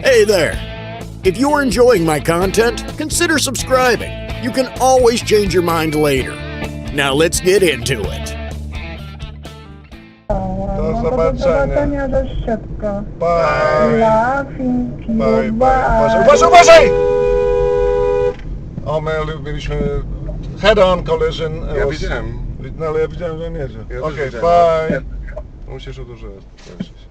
Hey there! If you're enjoying my content, consider subscribing. You can always change your mind later. Now let's get into it. Do zobaczenia. Dashcam. Bye. Laughing Bye, bye. bye. Uważaj! O, my mieliśmy head-on collision. Ja widziałem. No ale ja widziałem, że on jedzie. Ja Okej, też widziałem. bye. Musisz dużo prosić.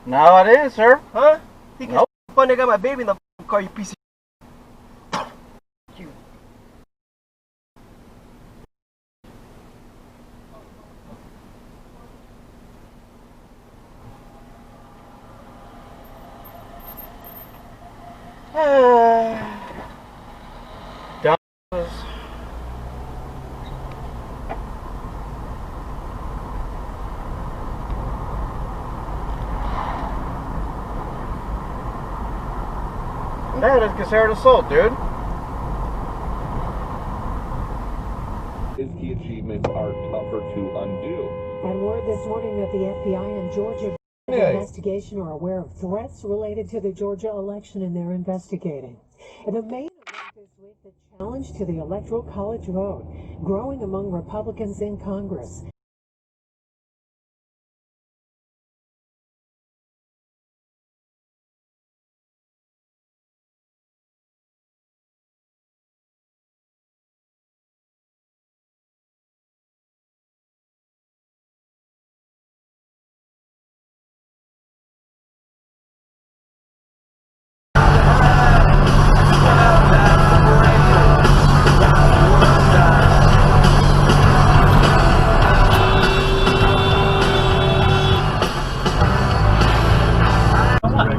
No, it is, sir. Huh? Think Nope. it's fun? I got my baby in the car, you piece of you. That is considered assault, dude. His key achievements are tougher to undo. And word this morning that the FBI and Georgia investigation are aware of threats related to the Georgia election, and they're investigating. And the main event this week, the challenge to the Electoral College vote, growing among Republicans in Congress.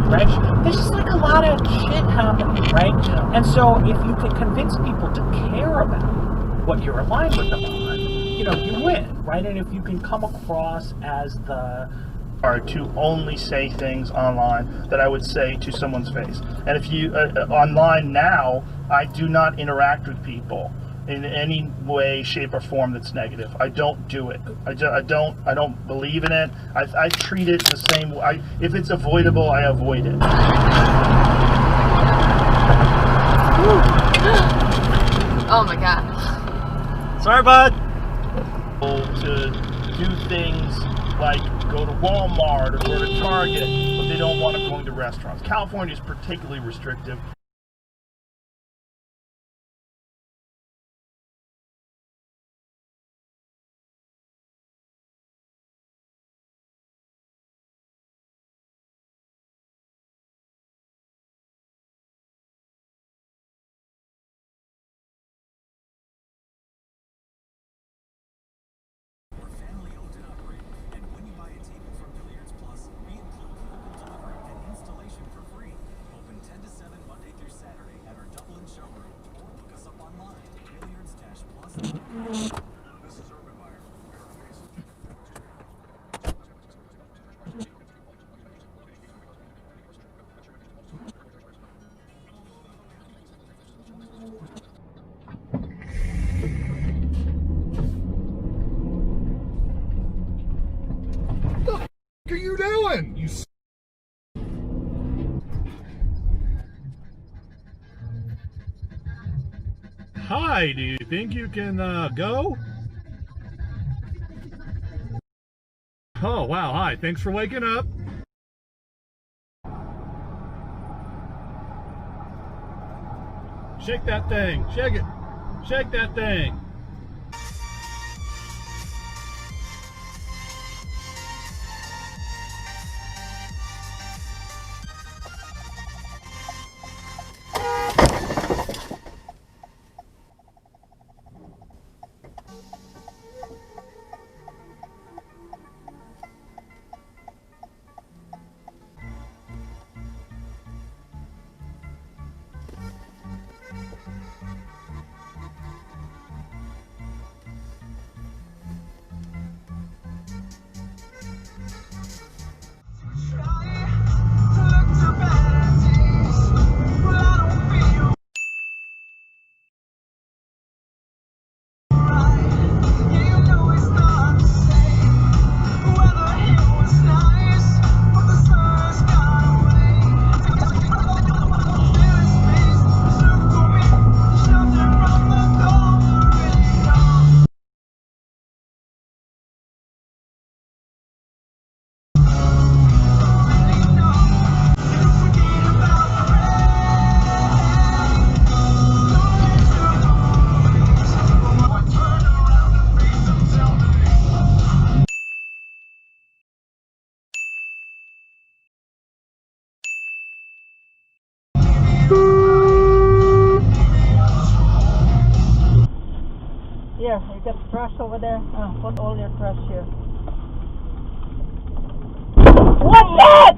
Right? There's just like a lot of shit happening, right? And so if you can convince people to care about what you're aligned with them on, you know, you win, right? And if you can come across as the are to only say things online that I would say to someone's face. And if you online now, I do not interact with people in any way, shape, or form that's negative. I don't do it. I don't believe in it. I treat it the same way. If it's avoidable, I avoid it. Oh my god. Sorry, bud. To do things like go to Walmart or go to Target, but they don't want them going to restaurants. California is particularly restrictive. What are you doing? You Hi, do you think you can go? Oh, wow, hi, thanks for waking up. Shake that thing, shake it, shake that thing. Yeah, you got trash over there. Put all your trash here. What's that?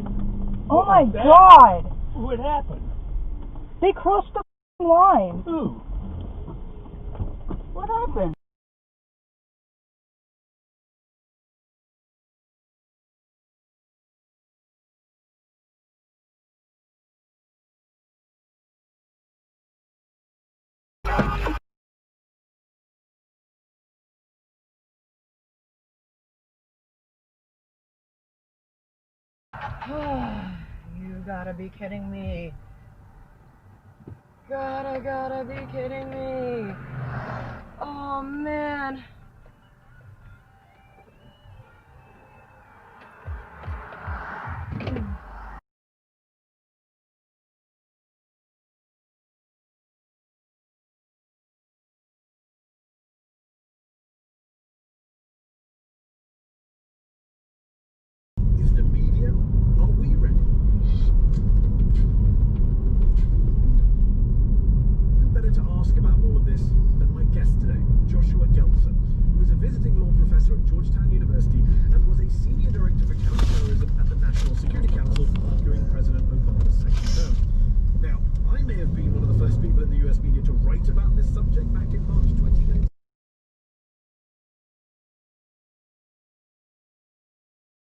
Oh my god! What happened? They crossed the line. Who? What happened? You gotta be kidding me. Gotta be kidding me. Oh man.